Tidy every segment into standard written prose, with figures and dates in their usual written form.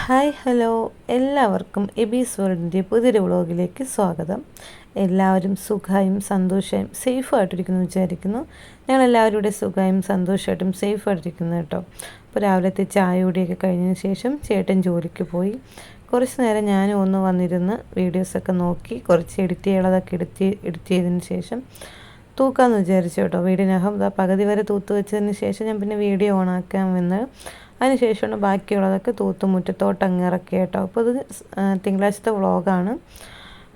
Hi hello എല്ലാവർക്കും എബീസ് വേൾഡിൻ്റെ പുതിയൊരു വ്ളോഗിലേക്ക് സ്വാഗതം. എല്ലാവരും സുഖമായും സന്തോഷമായും സേഫായിട്ടിരിക്കുന്നു വിചാരിക്കുന്നു. ഞങ്ങളെല്ലാവരും ഇവിടെ സുഖമായും സന്തോഷമായിട്ടും സേഫായിട്ടിരിക്കുന്നു കേട്ടോ. അപ്പോൾ രാവിലത്തെ ചായ കൂടിയൊക്കെ കഴിഞ്ഞതിന് ശേഷം ചേട്ടൻ ജോലിക്ക് പോയി. കുറച്ച് നേരം ഞാനും ഒന്ന് വന്നിരുന്ന് വീഡിയോസൊക്കെ നോക്കി കുറച്ച് എഡിറ്റ് ചെയ്യാനുള്ളതൊക്കെ എഡിറ്റ് ചെയ്തതിന് ശേഷം തൂക്കാമെന്ന് വിചാരിച്ചു കേട്ടോ. വീടിനകം പകുതി വരെ തൂത്ത് വെച്ചതിന് ശേഷം ഞാൻ പിന്നെ വീഡിയോ ഓണാക്കാൻ വന്ന് അതിന് ശേഷമാണ് ബാക്കിയുള്ളതൊക്കെ തൂത്ത് മുറ്റത്തോട്ട് അങ്ങ് ഇറക്കി കേട്ടോ. അപ്പോൾ ഇത് തിങ്കളാഴ്ചത്തെ വ്ളോഗാണ്,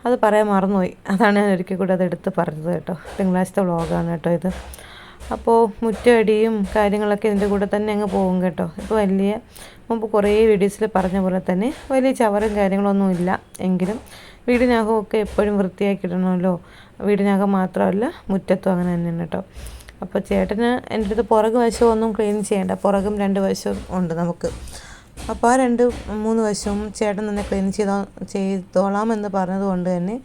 അത് പറയാൻ മറന്നുപോയി. അതാണ് ഞാൻ ഒരിക്കൽ കൂടി അത് എടുത്ത് പറഞ്ഞത് കേട്ടോ. തിങ്കളാഴ്ചത്തെ വ്ളോഗാണ് കേട്ടോ ഇത്. അപ്പോൾ മുറ്റടിയും കാര്യങ്ങളൊക്കെ ഇതിൻ്റെ കൂടെ തന്നെ അങ്ങ് പോകും കേട്ടോ. ഇപ്പോൾ മുമ്പ് കുറേ വീഡിയോസിൽ പറഞ്ഞ പോലെ തന്നെ വലിയ ചവറും കാര്യങ്ങളൊന്നും ഇല്ല എങ്കിലും വീടിനകമൊക്കെ എപ്പോഴും വൃത്തിയാക്കിയിടണമല്ലോ. വീടിനകം മാത്രമല്ല മുറ്റത്തും അങ്ങനെ തന്നെയാണ് കേട്ടോ. അപ്പോൾ ചേട്ടന് എൻ്റെ അടുത്ത് പുറകു വശമൊന്നും ക്ലീൻ ചെയ്യേണ്ട, പുറകും 2 വശവും ഉണ്ട് നമുക്ക്. അപ്പോൾ ആ 2-3 വശവും ചേട്ടൻ തന്നെ ക്ലീൻ ചെയ്തോളാം എന്ന് പറഞ്ഞതുകൊണ്ട് തന്നെ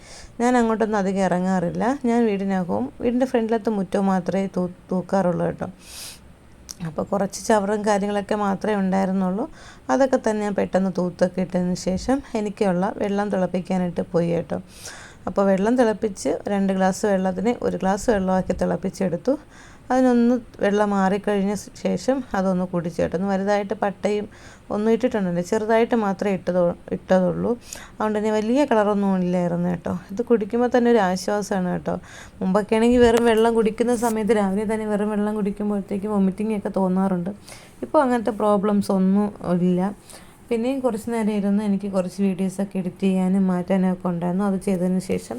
ഞാൻ അങ്ങോട്ടൊന്നും അധികം ഇറങ്ങാറില്ല. ഞാൻ വീടിൻ്റെ ഫ്രണ്ടിലത്തെ മുറ്റവും മാത്രമേ തൂക്കാറുള്ളൂ കേട്ടോ. അപ്പോൾ കുറച്ച് ചവറും കാര്യങ്ങളൊക്കെ മാത്രമേ ഉണ്ടായിരുന്നുള്ളൂ. അതൊക്കെ തന്നെ ഞാൻ പെട്ടെന്ന് തൂത്തൊക്കെ ഇട്ടതിന് ശേഷം എനിക്കുള്ള വെള്ളം തിളപ്പിക്കാനായിട്ട് പോയി കേട്ടോ. അപ്പോൾ വെള്ളം തിളപ്പിച്ച് 2 ഗ്ലാസ് വെള്ളത്തിന് 1 ഗ്ലാസ് വെള്ളമാക്കി തിളപ്പിച്ചെടുത്തു. അതിനൊന്ന് വെള്ളം മാറിക്കഴിഞ്ഞ ശേഷം അതൊന്ന് കുടിച്ചു കേട്ടോ. ഒന്ന് വലുതായിട്ട് പട്ടയും ഒന്നും ഇട്ടിട്ടുണ്ടല്ലോ, ചെറുതായിട്ട് മാത്രമേ ഇട്ടതുള്ളൂ. അതുകൊണ്ട് തന്നെ വലിയ കളറൊന്നും ഇല്ലായിരുന്നു കേട്ടോ. ഇത് കുടിക്കുമ്പോൾ തന്നെ ഒരു ആശ്വാസമാണ് കേട്ടോ. മുമ്പൊക്കെ ആണെങ്കിൽ വെറും വെള്ളം കുടിക്കുന്ന സമയത്ത് രാവിലെ തന്നെ വെറും വെള്ളം കുടിക്കുമ്പോഴത്തേക്കും വൊമിറ്റിംഗ് ഒക്കെ തോന്നാറുണ്ട്. ഇപ്പോൾ അങ്ങനത്തെ പ്രോബ്ലംസ് ഒന്നും ഇല്ല. പിന്നെയും കുറച്ച് നേരം ഇരുന്ന് എനിക്ക് കുറച്ച് വീഡിയോസൊക്കെ എഡിറ്റ് ചെയ്യാനും മാറ്റാനൊക്കെ ഉണ്ടായിരുന്നു. അത് ചെയ്തതിന് ശേഷം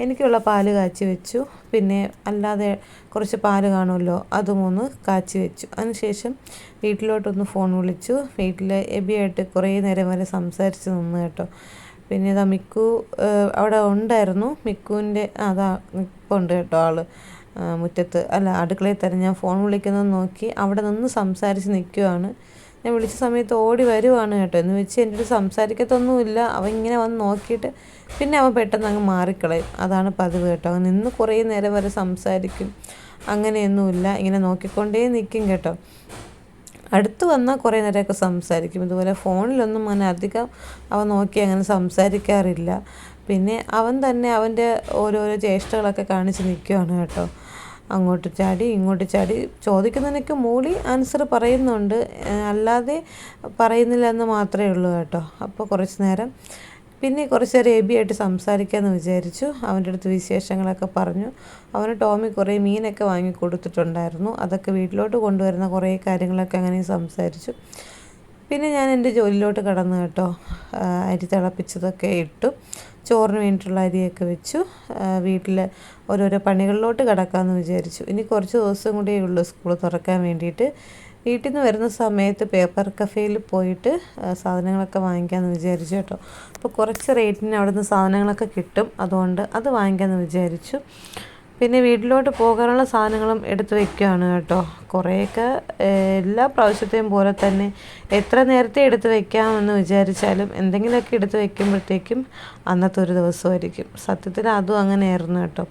എനിക്കുള്ള പാല് കാച്ചി വെച്ചു. പിന്നെ അല്ലാതെ കുറച്ച് പാല് കാണുമല്ലോ, അതും ഒന്ന് കാച്ചി വെച്ചു. അതിനുശേഷം വീട്ടിലോട്ടൊന്ന് ഫോൺ വിളിച്ചു. വീട്ടിൽ എബിയായിട്ട് കുറേ നേരം വരെ സംസാരിച്ച് നിന്ന് കേട്ടോ. പിന്നെ ഇതാ മിക്കു അവിടെ ഉണ്ടായിരുന്നു. മിക്കുവിൻ്റെ ഇപ്പോൾ ഉണ്ട് കേട്ടോ ആൾ മുറ്റത്ത്, അടുക്കളയിൽ തന്നെ. ഞാൻ ഫോൺ വിളിക്കുന്നത് നോക്കി അവിടെ നിന്ന് സംസാരിച്ച് നിൽക്കുവാണ്. ഞാൻ വിളിച്ച സമയത്ത് ഓടി വരുവാണ് കേട്ടോ. എന്ന് വെച്ച് എൻ്റെ അടുത്ത് സംസാരിക്കത്തൊന്നുമില്ല. അവൻ ഇങ്ങനെ വന്ന് നോക്കിയിട്ട് പിന്നെ അവൻ പെട്ടെന്ന് അങ്ങ് മാറിക്കളയും. അതാണ് പതിവ് കേട്ടോ. അവൻ നിന്ന് കുറേ നേരം വരെ സംസാരിക്കും, അങ്ങനെയൊന്നുമില്ല. ഇങ്ങനെ നോക്കിക്കൊണ്ടേ നിൽക്കും കേട്ടോ. അടുത്ത് വന്നാൽ കുറേ നേരമൊക്കെ സംസാരിക്കും. ഇതുപോലെ ഫോണിലൊന്നും അങ്ങനെ അധികം അവൻ നോക്കി അങ്ങനെ സംസാരിക്കാറില്ല. പിന്നെ അവൻ തന്നെ അവൻ്റെ ഓരോരോ ചേഷ്ടകളൊക്കെ കാണിച്ച് നിൽക്കുകയാണ് കേട്ടോ. അങ്ങോട്ട് ചാടി ഇങ്ങോട്ട് ചാടി, ചോദിക്കുന്നതിനൊക്കെ മൂളി ആൻസർ പറയുന്നുണ്ട്, അല്ലാതെ പറയുന്നില്ല എന്ന് മാത്രമേ ഉള്ളൂ കേട്ടോ. അപ്പോൾ കുറച്ച് നേരം എബിയായിട്ട് സംസാരിക്കാമെന്ന് വിചാരിച്ചു. അവൻ്റെ അടുത്ത് വിശേഷങ്ങളൊക്കെ പറഞ്ഞു. അവന് ടോമി കുറേ മീനൊക്കെ വാങ്ങി കൊടുത്തിട്ടുണ്ടായിരുന്നു. അതൊക്കെ വീട്ടിലോട്ട് കൊണ്ടുവരുന്ന കുറേ കാര്യങ്ങളൊക്കെ അങ്ങനെ സംസാരിച്ചു. പിന്നെ ഞാൻ എൻ്റെ ജോലിയിലോട്ട് കടന്നു കേട്ടോ. അരി തിളപ്പിച്ചതൊക്കെ ഇട്ടു, ചോറിന് വേണ്ടിയിട്ടുള്ള അരിയൊക്കെ വെച്ചു. വീട്ടിൽ ഓരോരോ പണികളിലോട്ട് കിടക്കാമെന്ന് വിചാരിച്ചു. ഇനി കുറച്ച് ദിവസം കൂടിയേ ഉള്ളൂ സ്കൂൾ തുറക്കാൻ വേണ്ടിയിട്ട്. വീട്ടിൽ നിന്ന് വരുന്ന സമയത്ത് പേപ്പർ കഫേയിൽ പോയിട്ട് സാധനങ്ങളൊക്കെ വാങ്ങിക്കാമെന്ന് വിചാരിച്ചു കേട്ടോ. അപ്പോൾ കുറച്ച് റേറ്റിന് അവിടെ നിന്ന് സാധനങ്ങളൊക്കെ കിട്ടും, അതുകൊണ്ട് അത് വാങ്ങിക്കാമെന്ന് വിചാരിച്ചു. പിന്നെ വീട്ടിലോട്ട് പോകാനുള്ള സാധനങ്ങളും എടുത്ത് വയ്ക്കുകയാണ് കേട്ടോ. കുറേയൊക്കെ എല്ലാ പ്രാവശ്യത്തെയും പോലെ തന്നെ എത്ര നേരത്തെ എടുത്ത് വയ്ക്കാമെന്ന് വിചാരിച്ചാലും എന്തെങ്കിലുമൊക്കെ എടുത്ത് വയ്ക്കുമ്പോഴത്തേക്കും അന്നത്തെ ഒരു ദിവസമായിരിക്കും. സത്യത്തിൽ അതും അങ്ങനെയായിരുന്നു കേട്ടോ.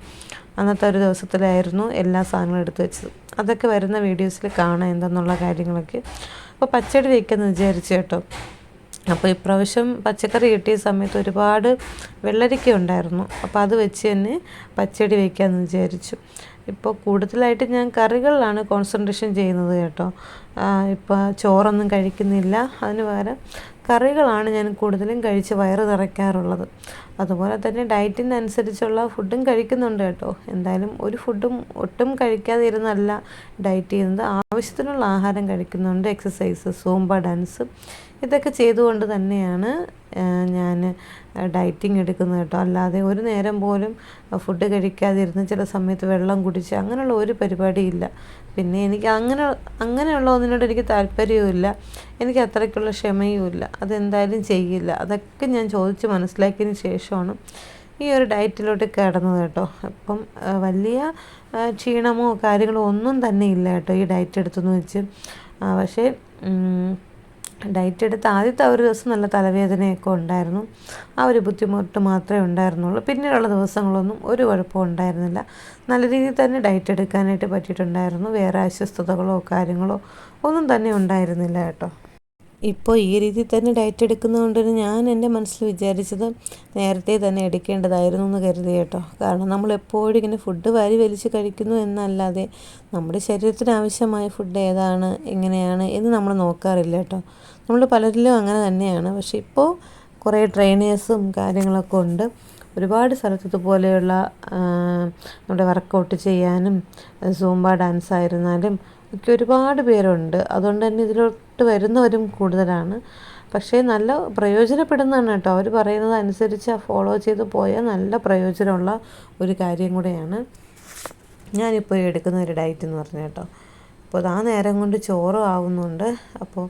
അന്നത്തെ ഒരു ദിവസത്തിലായിരുന്നു എല്ലാ സാധനങ്ങളും എടുത്ത് വെച്ചത്. അതൊക്കെ വരുന്ന വീഡിയോസിൽ കാണാം എന്തെന്നുള്ള കാര്യങ്ങളൊക്കെ. അപ്പോൾ പച്ചടി വയ്ക്കാമെന്ന് വിചാരിച്ചു കേട്ടോ. അപ്പോൾ ഇപ്രാവശ്യം പച്ചക്കറി കിട്ടിയ സമയത്ത് ഒരുപാട് വെള്ളരിക്ക ഉണ്ടായിരുന്നു. അപ്പോൾ അത് വെച്ച് തന്നെ പച്ചടി വയ്ക്കാമെന്ന് വിചാരിച്ചു. ഇപ്പോൾ കൂടുതലായിട്ട് ഞാൻ കറികളിലാണ് കോൺസെൻട്രേഷൻ ചെയ്യുന്നത് കേട്ടോ. ഇപ്പോൾ ചോറൊന്നും കഴിക്കുന്നില്ല, അതിന് പകരം കറികളാണ് ഞാൻ കൂടുതലും കഴിച്ച് വയറ് നിറയ്ക്കാറുള്ളത്. അതുപോലെ തന്നെ ഡയറ്റിനനുസരിച്ചുള്ള ഫുഡും കഴിക്കുന്നുണ്ട് കേട്ടോ. എന്തായാലും ഒരു ഫുഡും ഒട്ടും കഴിക്കാതെ ഇരുന്നല്ല ഡയറ്റ് ചെയ്യുന്നത്. ആവശ്യത്തിനുള്ള ആഹാരം കഴിക്കുന്നുണ്ട്. എക്സസൈസ്, സൂംബ ഡാൻസ് ഇതൊക്കെ ചെയ്തുകൊണ്ട് തന്നെയാണ് ഞാൻ ഡയറ്റിങ് എടുക്കുന്നത് കേട്ടോ. അല്ലാതെ ഒരു നേരം പോലും ഫുഡ് കഴിക്കാതിരുന്ന് ചില സമയത്ത് വെള്ളം കുടിച്ച് അങ്ങനെയുള്ള ഒരു പരിപാടിയില്ല. പിന്നെ എനിക്ക് അങ്ങനെയുള്ള ഒന്നിനോട് എനിക്ക് താല്പര്യവുമില്ല, എനിക്ക് അത്രയ്ക്കുള്ള ക്ഷമയുമില്ല. അതെന്തായാലും ചെയ്യില്ല. അതൊക്കെ ഞാൻ ചോദിച്ച് മനസ്സിലാക്കിയതിന് ശേഷമാണ് ഈ ഒരു ഡയറ്റിലോട്ട് കിടന്നത് കേട്ടോ. അപ്പം വലിയ ക്ഷീണമോ കാര്യങ്ങളോ ഒന്നും തന്നെ ഇല്ല കേട്ടോ ഈ ഡയറ്റ് എടുത്തെന്ന് വെച്ച്. പക്ഷേ ഡയറ്റ് എടുത്ത് ആദ്യത്തെ ഒരു ദിവസം നല്ല തലവേദനയൊക്കെ ഉണ്ടായിരുന്നു. ആ ഒരു ബുദ്ധിമുട്ട് മാത്രമേ ഉണ്ടായിരുന്നുള്ളൂ. പിന്നീടുള്ള ദിവസങ്ങളൊന്നും ഒരു കുഴപ്പവും ഉണ്ടായിരുന്നില്ല. നല്ല രീതിയിൽ തന്നെ ഡയറ്റ് എടുക്കാനായിട്ട് പറ്റിയിട്ടുണ്ടായിരുന്നു. വേറെ അസ്വസ്ഥതകളോ കാര്യങ്ങളോ ഒന്നും തന്നെ ഉണ്ടായിരുന്നില്ല കേട്ടോ. ഇപ്പോൾ ഈ രീതിയിൽ തന്നെ ഡയറ്റ് എടുക്കുന്നതുകൊണ്ട് ഞാൻ എൻ്റെ മനസ്സിൽ വിചാരിച്ചത് നേരത്തെ തന്നെ എടുക്കേണ്ടതായിരുന്നു എന്ന് കരുതി കേട്ടോ. കാരണം നമ്മൾ എപ്പോഴും ഇങ്ങനെ ഫുഡ് വാരി വലിച്ച് കഴിക്കുന്നു എന്നല്ലാതെ നമ്മുടെ ശരീരത്തിന് ആവശ്യമായ ഫുഡ് ഏതാണ് എങ്ങനെയാണ് എന്ന് നമ്മൾ നോക്കാറില്ല കേട്ടോ. നമ്മൾ പലരിലും അങ്ങനെ തന്നെയാണ്. പക്ഷേ ഇപ്പോൾ കുറേ ട്രെയിനേഴ്സും കാര്യങ്ങളൊക്കെ ഉണ്ട്. ഒരുപാട് സ്ഥലത്ത് ഇതുപോലെയുള്ള നമ്മുടെ വർക്കൗട്ട് ചെയ്യാനും സൂംബ ഡാൻസ് ആയിരുന്നാലും ഒക്കെ ഒരുപാട് പേരുണ്ട്. അതുകൊണ്ട് തന്നെ ഇതിലോട്ട് വരുന്നവരും കൂടുതലാണ്. പക്ഷേ നല്ല പ്രയോജനപ്പെടുന്നതാണ് കേട്ടോ. അവർ പറയുന്നത് അനുസരിച്ച് ഫോളോ ചെയ്ത് പോയാൽ നല്ല പ്രയോജനമുള്ള ഒരു കാര്യം കൂടെയാണ് ഞാനിപ്പോൾ എടുക്കുന്ന ഒരു ഡയറ്റ് എന്ന് പറഞ്ഞു കേട്ടോ. അപ്പോൾ ആ നേരം കൊണ്ട് ചോറും ആവുന്നുണ്ട്. അപ്പോൾ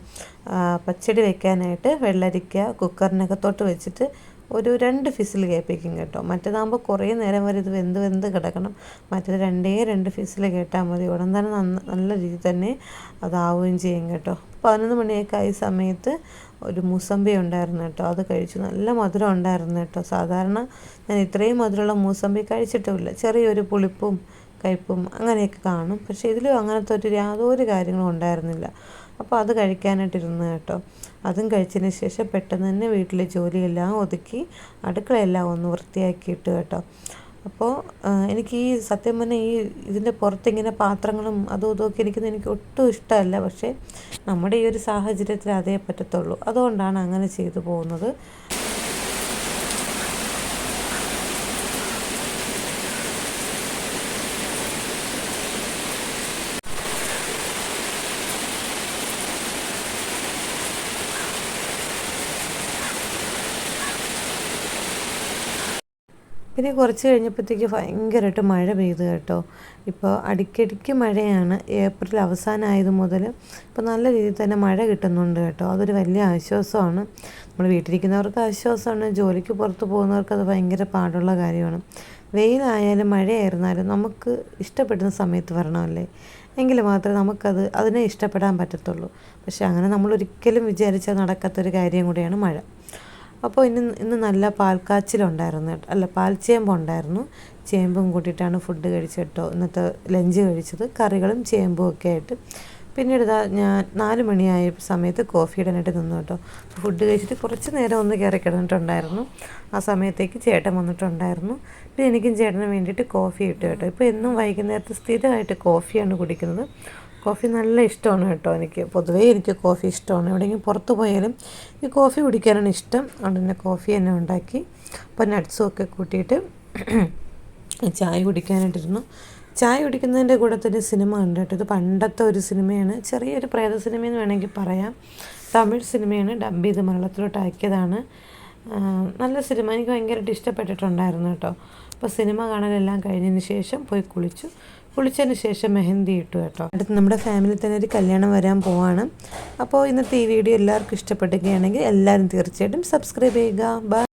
പച്ചടി വെക്കാനായിട്ട് വെള്ളരിക്ക കുക്കറിനകത്തോട്ട് വെച്ചിട്ട് ഒരു 2 ഫിസിൽ കേൾപ്പിക്കും കേട്ടോ. മറ്റേതാകുമ്പോൾ കുറേ നേരം വരെ ഇത് വെന്ത് കിടക്കണം. മറ്റേത് 2 ഫിസിൽ കേട്ടാൽ മതി. ഉടൻ തന്നെ നല്ല രീതിയിൽ തന്നെ അതാവുകയും ചെയ്യും കേട്ടോ. 11 മണിയൊക്കെ ആയ സമയത്ത് ഒരു മൂസമ്പി ഉണ്ടായിരുന്നു കേട്ടോ. അത് കഴിച്ചു. നല്ല മധുരം ഉണ്ടായിരുന്നു കേട്ടോ. സാധാരണ ഞാൻ ഇത്രയും മധുരമുള്ള മൂസമ്പി കഴിച്ചിട്ടുമില്ല. ചെറിയൊരു പുളിപ്പും കയ്പും അങ്ങനെയൊക്കെ കാണും. പക്ഷേ ഇതിലും അങ്ങനത്തെ യാതൊരു കാര്യങ്ങളും ഉണ്ടായിരുന്നില്ല. അപ്പോൾ അത് കഴിക്കാനായിട്ടിരുന്നു കേട്ടോ. അതും കഴിച്ചതിന് ശേഷം പെട്ടെന്ന് തന്നെ വീട്ടിലെ ജോലിയെല്ലാം ഒതുക്കി അടുക്കളയെല്ലാം ഒന്ന് വൃത്തിയാക്കിയിട്ട് കേട്ടോ. അപ്പോൾ എനിക്ക് സത്യം പറഞ്ഞാൽ ഇതിൻ്റെ പുറത്തിങ്ങനെ പാത്രങ്ങളും അതും ഇതൊക്കെ ഇരിക്കുന്നത് എനിക്ക് ഒട്ടും ഇഷ്ടമല്ല. പക്ഷേ നമ്മുടെ ഈ ഒരു സാഹചര്യത്തിൽ അതേ പറ്റത്തുള്ളൂ. അതുകൊണ്ടാണ് അങ്ങനെ ചെയ്തു പോകുന്നത്. പിന്നെ കുറച്ച് കഴിഞ്ഞപ്പോഴത്തേക്ക് ഭയങ്കരമായിട്ട് മഴ പെയ്തു കേട്ടോ. ഇപ്പോൾ അടിക്കടിക്ക് മഴയാണ്. ഏപ്രിൽ അവസാനമായത് മുതൽ ഇപ്പോൾ നല്ല രീതിയിൽ തന്നെ മഴ കിട്ടുന്നുണ്ട് കേട്ടോ. അതൊരു വലിയ ആശ്വാസമാണ്. നമ്മൾ വീട്ടിലിരിക്കുന്നവർക്ക് ആശ്വാസമാണ്. ജോലിക്ക് പുറത്ത് പോകുന്നവർക്ക് അത് ഭയങ്കര പാടുള്ള കാര്യമാണ്. വെയിലായാലും മഴയായിരുന്നാലും നമുക്ക് ഇഷ്ടപ്പെടുന്ന സമയത്ത് വരണമല്ലേ, എങ്കിൽ മാത്രമേ അതിനെ ഇഷ്ടപ്പെടാൻ പറ്റത്തുള്ളൂ. പക്ഷെ അങ്ങനെ നമ്മളൊരിക്കലും വിചാരിച്ചാൽ നടക്കാത്തൊരു കാര്യം കൂടിയാണ് മഴ. അപ്പോൾ ഇന്ന് നല്ല പാൽക്കാച്ചിലുണ്ടായിരുന്നു അല്ല പാൽച്ചേമ്പുണ്ടായിരുന്നു. ചേമ്പും കൂട്ടിയിട്ടാണ് ഫുഡ് കഴിച്ചിട്ടോ ഇന്നത്തെ ലഞ്ച് കഴിച്ചത്. കറികളും ചേമ്പും ഒക്കെ ആയിട്ട്. പിന്നീട് ഞാൻ 4 മണിയായ സമയത്ത് കോഫി ഇടാനായിട്ട് നിന്നു കേട്ടോ. ഫുഡ് കഴിച്ചിട്ട് കുറച്ച് നേരം ഒന്ന് കയറി കിടന്നിട്ടുണ്ടായിരുന്നു. ആ സമയത്തേക്ക് ചേട്ടൻ വന്നിട്ടുണ്ടായിരുന്നു. പിന്നെ എനിക്കും ചേട്ടന് വേണ്ടിയിട്ട് കോഫി ഇട്ടു കേട്ടോ. ഇപ്പോൾ എന്നും വൈകുന്നേരത്ത് സ്ഥിരമായിട്ട് കോഫിയാണ് കുടിക്കുന്നത്. കോഫി നല്ല ഇഷ്ടമാണ് കേട്ടോ. പൊതുവേ എനിക്ക് കോഫി ഇഷ്ടമാണ്. എവിടെയെങ്കിലും പുറത്ത് പോയാലും ഈ കോഫി കുടിക്കാനാണ് ഇഷ്ടം. അതുകൊണ്ട് തന്നെ കോഫി തന്നെ ഉണ്ടാക്കി. അപ്പോൾ നട്ട്സും ഒക്കെ കൂട്ടിയിട്ട് ചായ കുടിക്കാനായിട്ടിരുന്നു. ചായ കുടിക്കുന്നതിൻ്റെ കൂടെ തന്നെ സിനിമ ഉണ്ട് കേട്ടോ. ഇത് പണ്ടത്തെ ഒരു സിനിമയാണ്. ചെറിയൊരു പ്രേത സിനിമയെന്ന് വേണമെങ്കിൽ പറയാം. തമിഴ് സിനിമയാണ്. ഡബ് ചെയ്ത് മലയാളത്തിലോട്ട് ആക്കിയതാണ്. നല്ല സിനിമ. എനിക്ക് ഭയങ്കരമായിട്ട് ഇഷ്ടപ്പെട്ടിട്ടുണ്ടായിരുന്നു കേട്ടോ. അപ്പോൾ സിനിമ കാണലെല്ലാം കഴിഞ്ഞതിന് ശേഷം പോയി കുളിച്ചതിന് ശേഷം മെഹന്തി ഇട്ടു കേട്ടോ. അടുത്ത് നമ്മുടെ ഫാമിലിയിൽ തന്നെ ഒരു കല്യാണം വരാൻ പോവാണ്. അപ്പോൾ ഇന്നത്തെ ഈ വീഡിയോ എല്ലാവർക്കും ഇഷ്ടപ്പെടുകയാണെങ്കിൽ എല്ലാവരും തീർച്ചയായിട്ടും സബ്സ്ക്രൈബ് ചെയ്യുക. ബൈ.